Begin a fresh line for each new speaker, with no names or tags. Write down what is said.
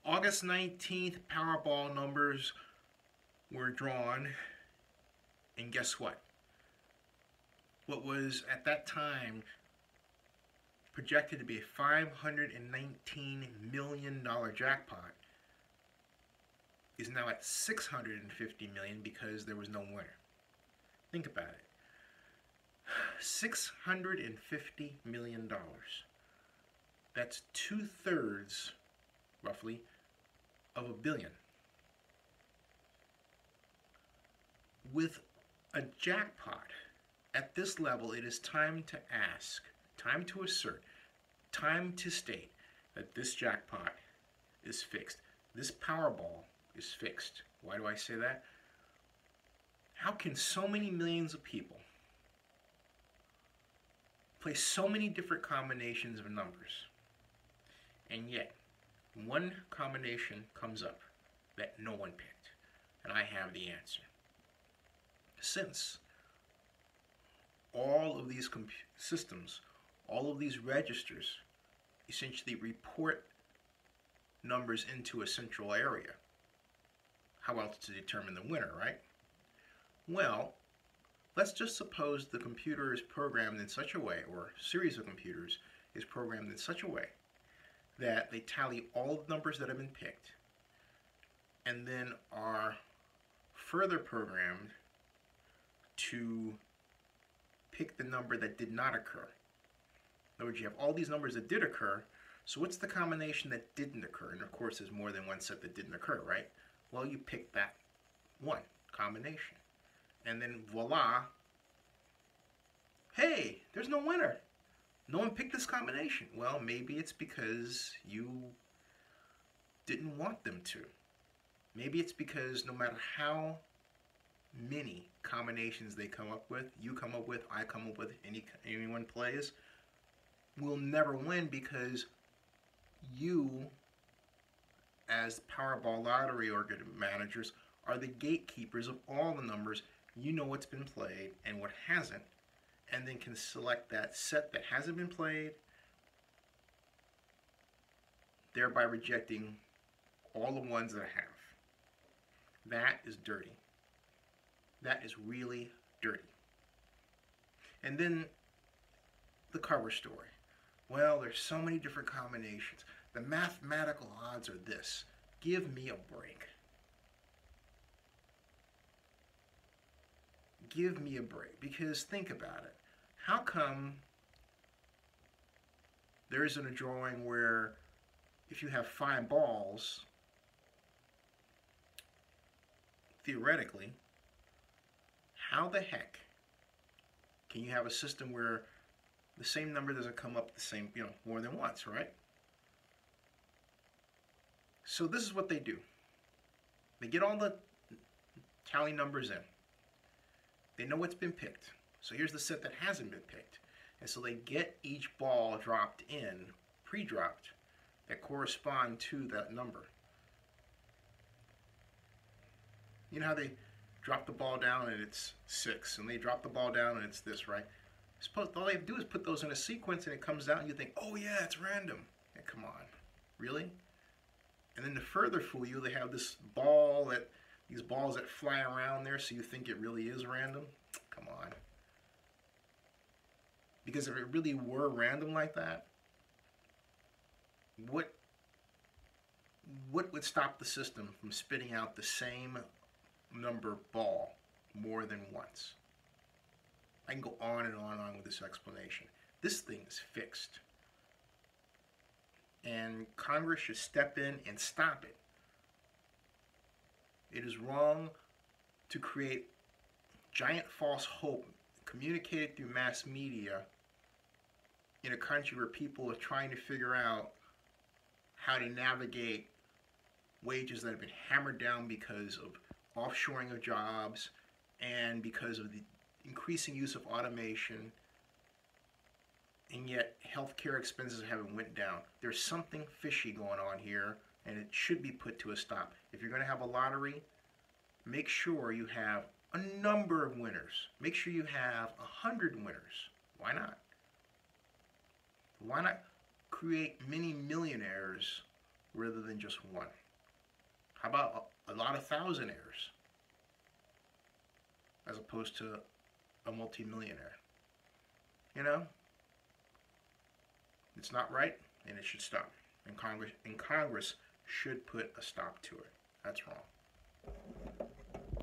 August 19th, Powerball numbers were drawn, and guess what? What was at that time projected to be a $519 million jackpot is now at $650 million because there was no winner. Think about it. $650 million. That's 2/3, roughly, of $1 billion. With a jackpot at this level, it is time to ask, time to assert, time to state that this jackpot is fixed. This Powerball is fixed. Why do I say that? How can so many millions of people play so many different combinations of numbers, and yet one combination comes up that no one picked? And I have the answer. Since all of these systems, all of these registers essentially report numbers into a central area, how else to determine the winner, right? Well, let's just suppose the computer is programmed in such a way, or a series of computers is programmed in such a way, that they tally all the numbers that have been picked and then are further programmed to pick the number that did not occur. In other words, you have all these numbers that did occur, so what's the combination that didn't occur? And of course, there's more than one set that didn't occur, right? Well, you pick that one combination. And then voila, hey, there's no winner. No one picked this combination. Well, maybe it's because you didn't want them to. Maybe it's because no matter how many combinations they come up with, you come up with, I come up with, anyone plays, will never win because you, as Powerball lottery managers, are the gatekeepers of all the numbers. You know what's been played and what hasn't, and then can select that set that hasn't been played, thereby rejecting all the ones that have. That is dirty. That is really dirty. And then the cover story. Well, there's so many different combinations. The mathematical odds are this. Give me a break. Give me a break. Because think about it. How come there isn't a drawing where if you have 5 balls, theoretically, how the heck can you have a system where the same number doesn't come up the same, more than once, right? So this is what they do. They get all the tally numbers in. They know what's been picked. So here's the set that hasn't been picked. And so they get each ball dropped in, pre-dropped, that correspond to that number. You know how they drop the ball down and it's 6, and they drop the ball down and it's this, right? Suppose all they have to do is put those in a sequence and it comes out and you think, oh yeah, it's random. Yeah, come on, really? And then to further fool you, they have these balls that fly around there so you think it really is random. Come on. Because if it really were random like that, what would stop the system from spitting out the same number ball more than once? I can go on and on and on with this explanation. This thing is fixed. And Congress should step in and stop it. It is wrong to create giant false hope communicated through mass media in a country where people are trying to figure out how to navigate wages that have been hammered down because of offshoring of jobs and because of the increasing use of automation, and yet healthcare expenses haven't went down. There's something fishy going on here, and it should be put to a stop. If you're going to have a lottery, make sure you have a number of winners. Make sure you have 100 winners. Why not? Why not create many millionaires rather than just one? How about a lot of thousandaires as opposed to a multimillionaire? You know, it's not right, and it should stop. And Congress should put a stop to it. That's wrong.